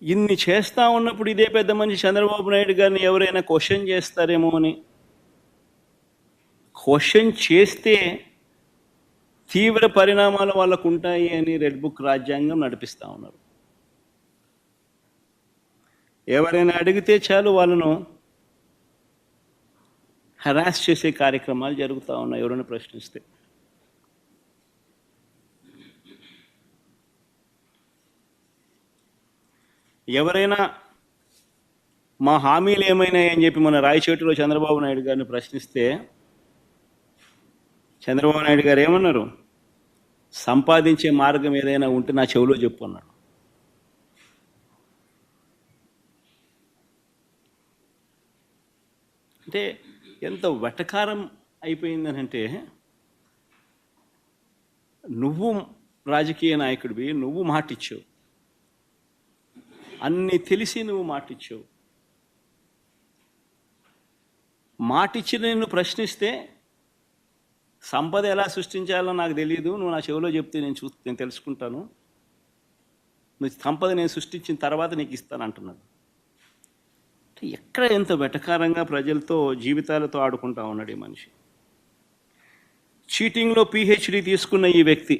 ఇన్ని చేస్తూ ఉన్నప్పుడు ఇదే పెద్ద మనిషి చంద్రబాబు నాయుడు గారిని ఎవరైనా క్వశ్చన్ చేస్తారేమో అని, క్వశ్చన్ చేస్తే తీవ్ర పరిణామాలు వాళ్ళకు ఉంటాయి అని రెడ్ బుక్ రాజ్యాంగం నడిపిస్తూ ఉన్నారు. ఎవరైనా అడిగితే చాలు వాళ్ళను హరాస్ చేసే కార్యక్రమాలు జరుగుతూ ఉన్నాయి ఎవరైనా ప్రశ్నిస్తే. ఎవరైనా మా హామీలు ఏమైనాయని చెప్పి మన రాయచోటిలో చంద్రబాబు నాయుడు గారిని ప్రశ్నిస్తే చంద్రబాబు నాయుడు గారు ఏమన్నారు? సంపాదించే మార్గం ఏదైనా ఉంటే నా చెవిలో చెప్పు అన్నాడు. అంటే ఎంత వెటకారం అయిపోయిందనంటే, నువ్వు రాజకీయ నాయకుడివి, నువ్వు మాటిచ్చావు, అన్నీ తెలిసి నువ్వు మాటిచ్చావు, మాటిచ్చిన నిన్ను ప్రశ్నిస్తే సంపద ఎలా సృష్టించాలో నాకు తెలియదు, నువ్వు నా చెవిలో చెప్తే నేను తెలుసుకుంటాను, నువ్వు సంపద నేను సృష్టించిన తర్వాత నీకు ఇస్తాను అంటున్నాడు. ఎక్కడ ఎంత వెటకారంగా ప్రజలతో జీవితాలతో ఆడుకుంటా ఉన్నాడు ఈ మనిషి. చీటింగ్లో పిహెచ్డి తీసుకున్న ఈ వ్యక్తి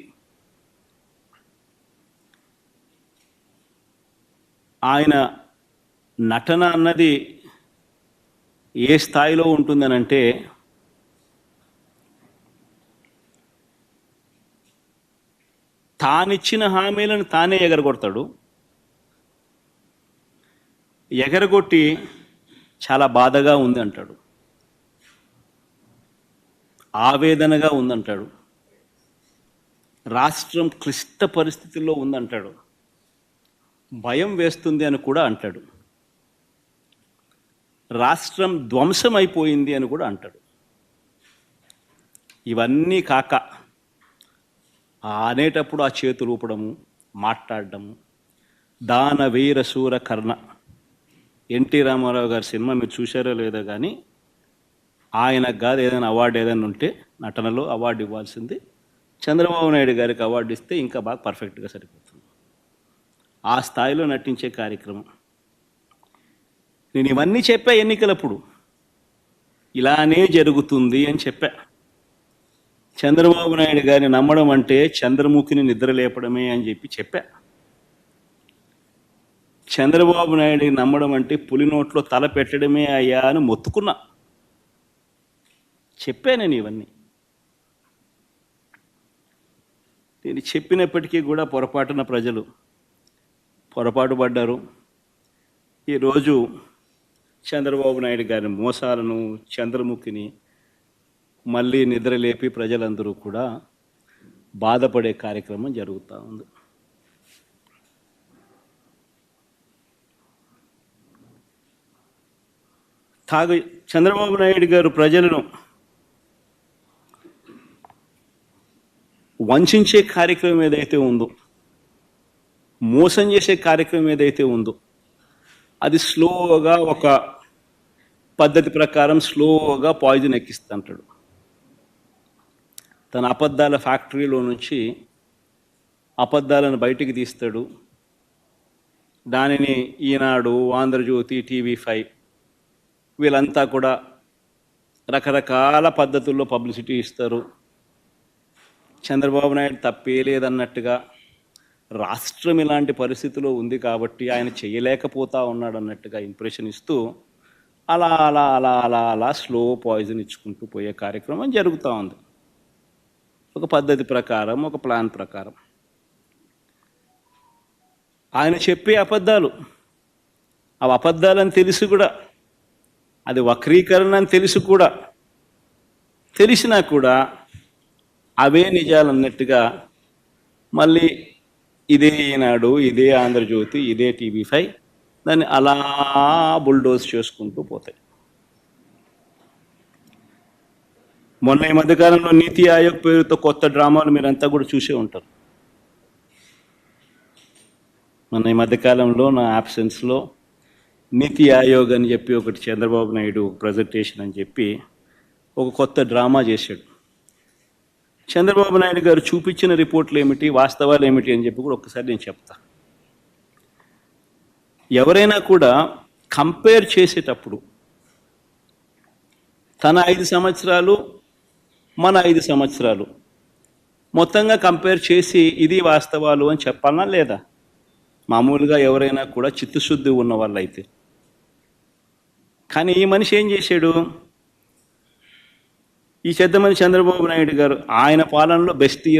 ఆయన నటన అన్నది ఏ స్థాయిలో ఉంటుందనంటే, తానిచ్చిన హామీలను తానే ఎగరగొడతాడు. ఎగరగొట్టి చాలా బాధగా ఉంది అంటాడు, ఆవేదనగా ఉందంటాడు, రాష్ట్రం క్లిష్ట పరిస్థితుల్లో ఉందంటాడు, భయం వేస్తుంది అని కూడా అంటాడు, రాష్ట్రం ధ్వంసం అయిపోయింది అని కూడా అంటాడు. ఇవన్నీ కాక అనేటప్పుడు ఆ చేతులు ఊపడము, మాట్లాడడము, దాన వీర శూర కర్ణ, ఎన్టీ రామారావు గారి సినిమా మీరు చూశారో లేదో కానీ ఆయనకు కాదు ఏదైనా అవార్డు ఏదైనా ఉంటే నటనలో అవార్డు ఇవ్వాల్సింది, చంద్రబాబు నాయుడు గారికి అవార్డు ఇస్తే ఇంకా బాగా పర్ఫెక్ట్గా సరిపోతుంది. ఆ స్థాయిలో నటించే కార్యక్రమం. నేను ఇవన్నీ చెప్పా ఎన్నికలప్పుడు, ఇలానే జరుగుతుంది అని చెప్పా. చంద్రబాబు నాయుడు గారిని నమ్మడం అంటే చంద్రముఖిని నిద్రలేపడమే అని చెప్పా. చంద్రబాబు నాయుడిని నమ్మడం అంటే పులి నోట్లో తల పెట్టడమే అయ్యా అని మొత్తుకున్నా. చెప్పా నేను ఇవన్నీ. నేను చెప్పినప్పటికీ కూడా పొరపాటున ప్రజలు పొరపాటు పడ్డారు. ఈరోజు చంద్రబాబు నాయుడు గారి మోసాలను, చంద్రముఖిని మళ్ళీ నిద్రలేపి ప్రజలందరూ కూడా బాధపడే కార్యక్రమం జరుగుతూ ఉంది. చంద్రబాబు నాయుడు గారు ప్రజలను వంచే కార్యక్రమం ఏదైతే ఉందో, మోసం చేసే కార్యక్రమం ఏదైతే ఉందో, అది స్లోగా ఒక పద్ధతి ప్రకారం స్లోగా పాయిజన్ ఎక్కిస్తుంటాడు. తన అబద్ధాల ఫ్యాక్టరీలో నుంచి అబద్ధాలను బయటికి తీస్తాడు. దానిని ఈనాడు, ఆంధ్రజ్యోతి, టీవీ5 వీళ్ళంతా కూడా రకరకాల పద్ధతుల్లో పబ్లిసిటీ ఇస్తారు. చంద్రబాబు నాయుడు తప్పే లేదన్నట్టుగా, రాష్ట్రం ఇలాంటి పరిస్థితిలో ఉంది కాబట్టి ఆయన చేయలేకపోతా ఉన్నాడు అన్నట్టుగా ఇంప్రెషన్ ఇస్తూ అలా అలా అలా అలా అలా స్లో పాయిజన్ ఇచ్చుకుంటూ పోయే కార్యక్రమం జరుగుతూ ఉంది. ఒక పద్ధతి ప్రకారం, ఒక ప్లాన్ ప్రకారం. ఆయన చెప్పే అబద్ధాలు, అవి అబద్ధాలని తెలిసి కూడా, అది వక్రీకరణ అని తెలిసి కూడా, తెలిసినా కూడా అవే నిజాలు అన్నట్టుగా మళ్ళీ ఇదే ఈనాడు, ఇదే ఆంధ్రజ్యోతి, ఇదే టీవీ5 దాన్ని అలా బుల్డోజ్ చేసుకుంటూ పోతాయి. మొన్న ఈ మధ్యకాలంలో నీతి ఆయోగ్ పేరుతో కొత్త డ్రామాలు మీరంతా కూడా చూసే ఉంటారు. మొన్న ఈ మధ్యకాలంలో నా యాబ్సెన్స్లో నీతి ఆయోగ్ అని చెప్పి ఒకటి చంద్రబాబు నాయుడు ప్రజెంటేషన్ అని చెప్పి ఒక కొత్త డ్రామా చేశాడు. చంద్రబాబు నాయుడు గారు చూపించిన రిపోర్ట్లు ఏమిటి, వాస్తవాలు ఏమిటి అని చెప్పి కూడా ఒక్కసారి నేను చెప్తా. ఎవరైనా కూడా కంపేర్ చేసేటప్పుడు తన 5 సంవత్సరాలు మన 5 సంవత్సరాలు మొత్తంగా కంపేర్ చేసి ఇది వాస్తవాలు అని చెప్పాలనా లేదా? మామూలుగా ఎవరైనా కూడా చిత్తశుద్ధి ఉన్న వాళ్ళైతే. కానీ ఈ మనిషి ఏం చేశాడు? ఈ చెద్దమని చంద్రబాబు నాయుడు గారు ఆయన పాలనలో బెస్ట్ ఇయర్